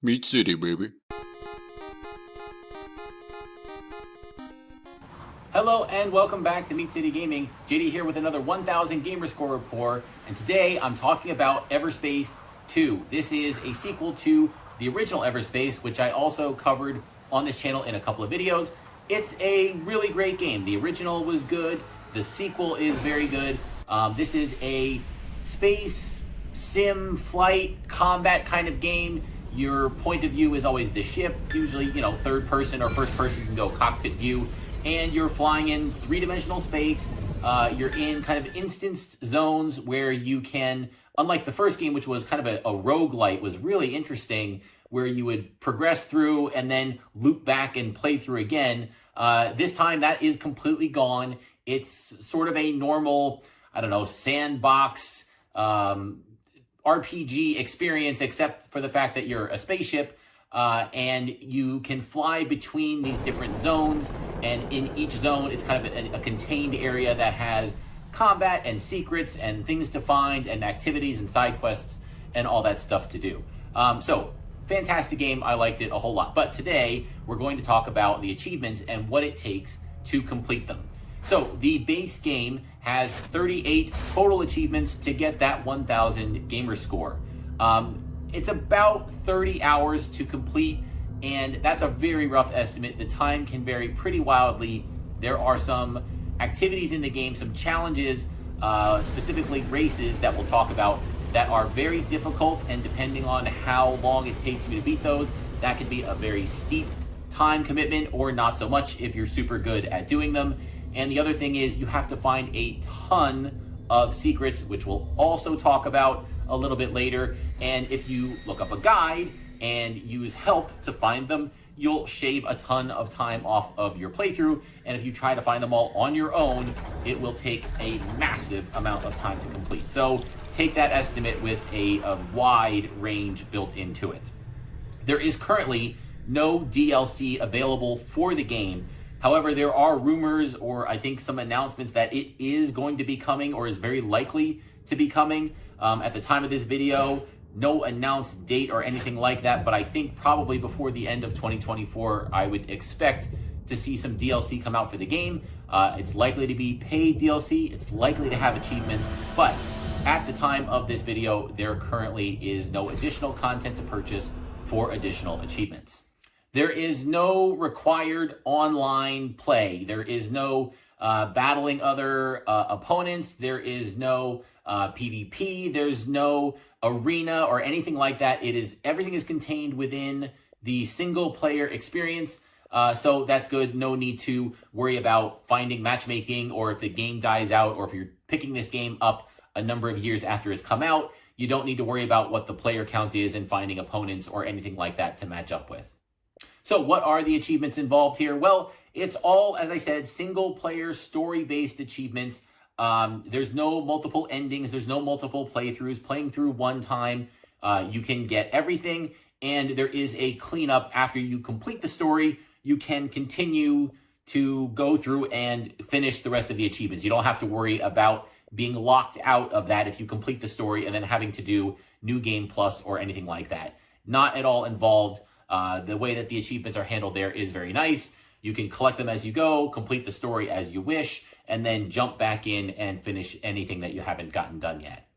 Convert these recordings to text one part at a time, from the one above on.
Meat City, baby. Hello and welcome back to Meat City Gaming. JD here with another 1000 Gamerscore report, and today I'm talking about Everspace 2. This is a sequel to the original Everspace, which I also covered on this channel in a couple of videos. It's a really great game. The original was good. The sequel is very good. This is a space sim flight combat kind of game. Your point of view is always the ship, usually, third person or first person can go cockpit view, and you're flying in three-dimensional space. You're in kind of instanced zones where you can, unlike the first game, which was kind of a roguelite, was really interesting, where you would progress through and then loop back and play through again. This time that is completely gone. It's sort of a normal, sandbox, RPG experience, except for the fact that you're a spaceship and you can fly between these different zones, and in each zone it's kind of a contained area that has combat and secrets and things to find and activities and side quests and all that stuff to do. So fantastic game. I liked it a whole lot. But today we're going to talk about the achievements and what it takes to complete them. So the base game has 38 total achievements to get that 1000 gamer score. It's about 30 hours to complete, and that's a very rough estimate. The time can vary pretty wildly. There are some activities in the game, some challenges, specifically races that we'll talk about, that are very difficult, and depending on how long it takes you to beat those, that could be a very steep time commitment or not so much if you're super good at doing them. And the other thing is you have to find a ton of secrets, which we'll also talk about a little bit later. And if you look up a guide and use help to find them, you'll shave a ton of time off of your playthrough. And if you try to find them all on your own, it will take a massive amount of time to complete. So take that estimate with a wide range built into it. There is currently no DLC available for the game. However, there are rumors, or I think some announcements, that it is going to be coming, or is very likely to be coming. At the time of this video, no announced date or anything like that, but I think probably before the end of 2024, I would expect to see some DLC come out for the game. It's likely to be paid DLC, it's likely to have achievements, but at the time of this video, there currently is no additional content to purchase for additional achievements. There is no required online play. There is no battling other opponents. There is no PvP. There's no arena or anything like that. Everything is contained within the single player experience. So that's good. No need to worry about finding matchmaking, or if the game dies out, or if you're picking this game up a number of years after it's come out, you don't need to worry about what the player count is and finding opponents or anything like that to match up with. So what are the achievements involved here? Well, it's all, as I said, single player story-based achievements. There's no multiple endings. There's no multiple playthroughs. Playing through one time, you can get everything, and there is a cleanup after you complete the story. You can continue to go through and finish the rest of the achievements. You don't have to worry about being locked out of that if you complete the story and then having to do New Game Plus or anything like that. Not at all involved. The way that the achievements are handled there is very nice. You can collect them as you go, complete the story as you wish, and then jump back in and finish anything that you haven't gotten done yet.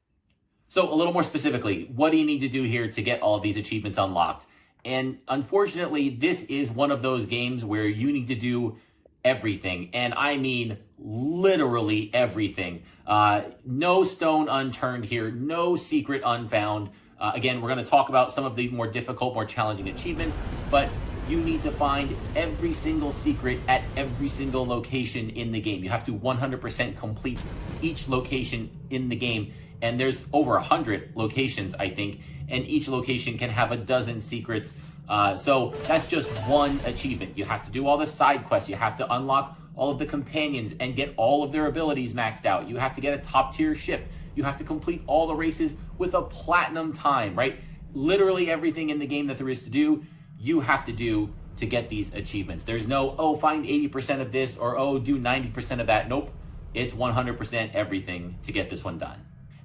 So a little more specifically, what do you need to do here to get all of these achievements unlocked? And unfortunately, this is one of those games where you need to do everything. And I mean literally everything. No stone unturned here, no secret unfound. Again, we're going to talk about some of the more difficult, more challenging achievements, but you need to find every single secret at every single location in the game. You have to 100% complete each location in the game, and there's over 100 locations, I think, and each location can have a dozen secrets. So that's just one achievement. You have to do all the side quests. You have to unlock all of the companions and get all of their abilities maxed out. You have to get a top tier ship. You have to complete all the races with a platinum time, right? Literally everything in the game that there is to do, you have to do to get these achievements. There's no, oh, find 80% of this, or oh, do 90% of that. Nope. It's 100% everything to get this one done.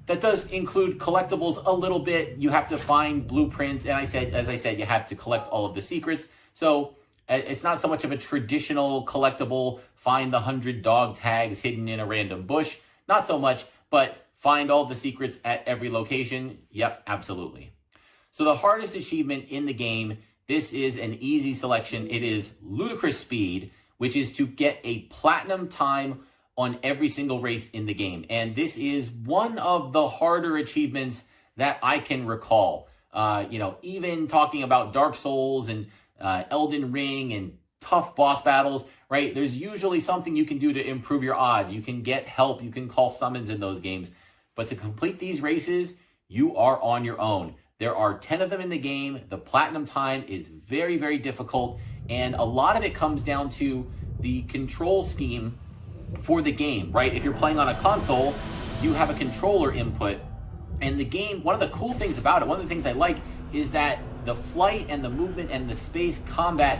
That does include collectibles a little bit. You have to find blueprints, and as I said, you have to collect all of the secrets. So it's not so much of a traditional collectible, find the 100 dog tags hidden in a random bush. Not so much, but find all the secrets at every location. Yep, absolutely. So the hardest achievement in the game, this is an easy selection. It is ludicrous speed, which is to get a platinum time on every single race in the game. And this is one of the harder achievements that I can recall. Even talking about Dark Souls and Elden Ring and tough boss battles, right? There's usually something you can do to improve your odds. You can get help, you can call summons in those games. But to complete these races, you are on your own. There are 10 of them in the game. The platinum time is very, very difficult. And a lot of it comes down to the control scheme for the game, right? If you're playing on a console, you have a controller input. And the game, one of the cool things about it, one of the things I like, is that the flight and the movement and the space combat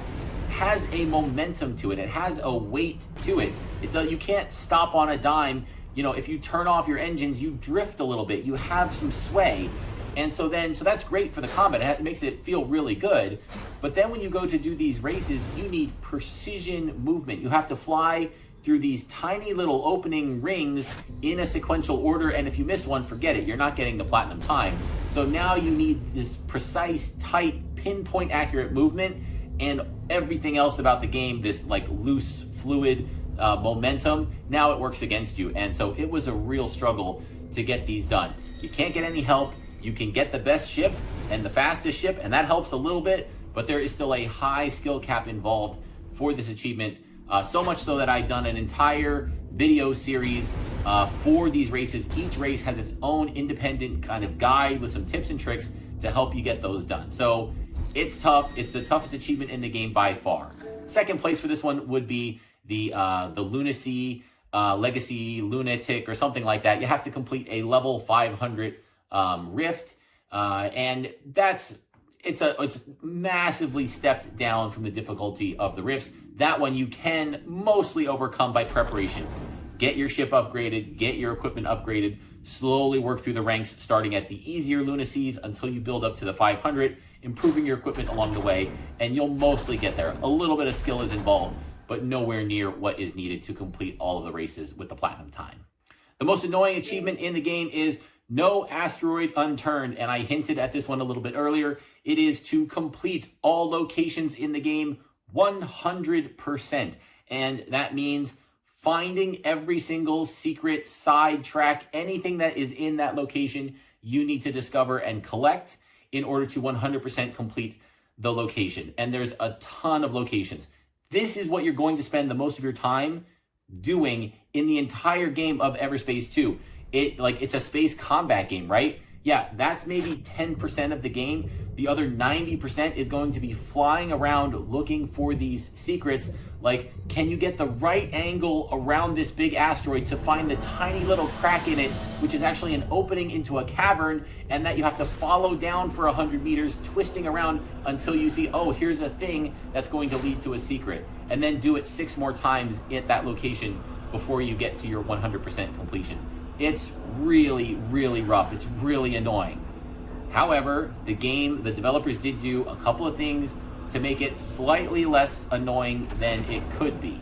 has a momentum to it. It has a weight to it. You can't stop on a dime. If you turn off your engines, you drift a little bit. You have some sway. And so that's great for the combat. It makes it feel really good. But then when you go to do these races, you need precision movement. You have to fly through these tiny little opening rings in a sequential order, and if you miss one, forget it, you're not getting the platinum time. So now you need this precise, tight, pinpoint accurate movement, and everything else about the game, this like loose, fluid momentum, now it works against you. And so it was a real struggle to get these done. You can't get any help. You can get the best ship and the fastest ship, and that helps a little bit, but there is still a high skill cap involved for this achievement. So much so that I've done an entire video series for these races. Each race has its own independent kind of guide with some tips and tricks to help you get those done. So it's tough. It's the toughest achievement in the game by far. Second place for this one would be the Lunacy Legacy Lunatic or something like that. You have to complete a level 500 rift, and it's massively stepped down from the difficulty of the rifts. That one you can mostly overcome by preparation. Get your ship upgraded, get your equipment upgraded, slowly work through the ranks, starting at the easier Lunacies until you build up to the 500, improving your equipment along the way, and you'll mostly get there. A little bit of skill is involved, but nowhere near what is needed to complete all of the races with the platinum time. The most annoying achievement in the game is no asteroid unturned, and I hinted at this one a little bit earlier. It is to complete all locations in the game 100%, and that means finding every single secret, side track, anything that is in that location you need to discover and collect in order to 100% complete the location. And there's a ton of locations. This is what you're going to spend the most of your time doing in the entire game of Everspace 2. It's a space combat game, right? Yeah, that's maybe 10% of the game. The other 90% is going to be flying around looking for these secrets. Like, can you get the right angle around this big asteroid to find the tiny little crack in it, which is actually an opening into a cavern, and that you have to follow down for 100 meters, twisting around until you see, oh, here's a thing that's going to lead to a secret. And then do it 6 more times at that location before you get to your 100% completion. It's really, really rough. It's really annoying. However, the developers did do a couple of things to make it slightly less annoying than it could be.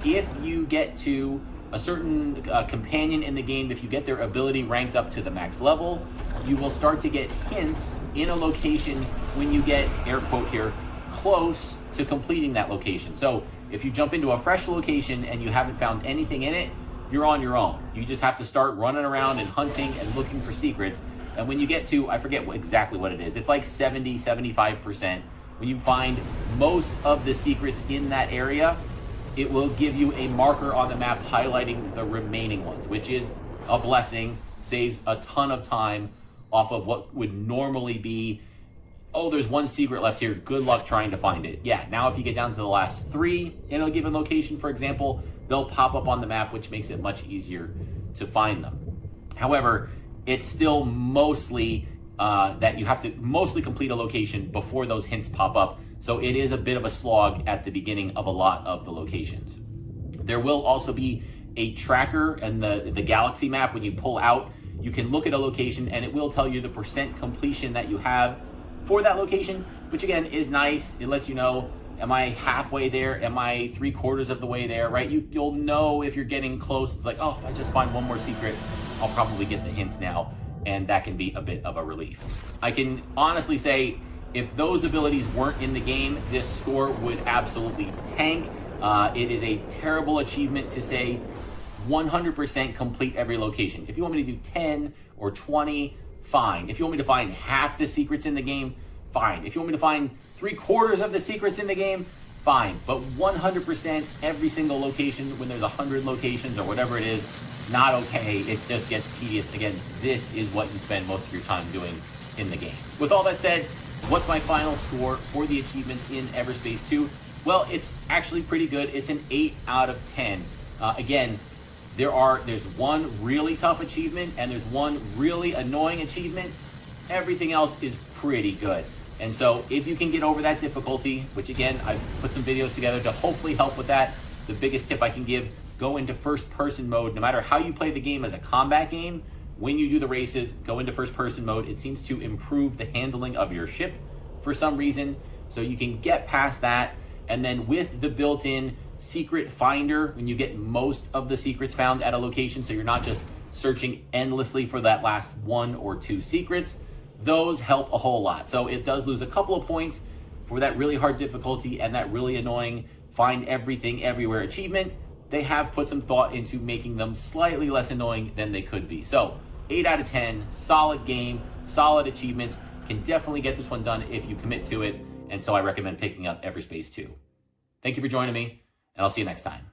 If you get to a certain companion in the game, if you get their ability ranked up to the max level, you will start to get hints in a location when you get, air quote here, close to completing that location. So if you jump into a fresh location and you haven't found anything in it, you're on your own. You just have to start running around and hunting and looking for secrets. And when you get to, I forget exactly what it is, it's like 70, 75%. When you find most of the secrets in that area, it will give you a marker on the map highlighting the remaining ones, which is a blessing, saves a ton of time off of what would normally be, oh, there's one secret left here, good luck trying to find it. Yeah, now if you get down to the last 3 in a given location, for example, they'll pop up on the map, which makes it much easier to find them. However, it's still mostly that you have to mostly complete a location before those hints pop up. So it is a bit of a slog at the beginning of a lot of the locations. There will also be a tracker and the galaxy map. When you pull out, you can look at a location and it will tell you the percent completion that you have for that location, which again is nice. It lets you know, am I halfway there? Am I 3/4 of the way there, right? You'll know if you're getting close. It's like, oh, if I just find one more secret, I'll probably get the hints now. And that can be a bit of a relief. I can honestly say, if those abilities weren't in the game, this score would absolutely tank. It is a terrible achievement to say 100% complete every location. If you want me to do 10 or 20, fine. If you want me to find half the secrets in the game, fine. If you want me to find 3/4 of the secrets in the game, fine. But 100% every single location, when there's 100 locations or whatever it is, not okay. It just gets tedious. Again, this is what you spend most of your time doing in the game. With all that said, what's my final score for the achievements in Everspace 2? Well, it's actually pretty good. It's an 8 out of 10. Again, there's one really tough achievement and there's one really annoying achievement. Everything else is pretty good. And so if you can get over that difficulty, which again, I've put some videos together to hopefully help with that, the biggest tip I can give, go into first person mode. No matter how you play the game as a combat game, when you do the races, go into first person mode. It seems to improve the handling of your ship for some reason. So you can get past that. And then with the built-in secret finder, when you get most of the secrets found at a location, so you're not just searching endlessly for that last 1 or 2 secrets, those help a whole lot. So it does lose a couple of points for that really hard difficulty and that really annoying find everything everywhere achievement. They have put some thought into making them slightly less annoying than they could be. So 8 out of 10, solid game, solid achievements. Can definitely get this one done if you commit to it. And so I recommend picking up Everspace 2. Thank you for joining me, and I'll see you next time.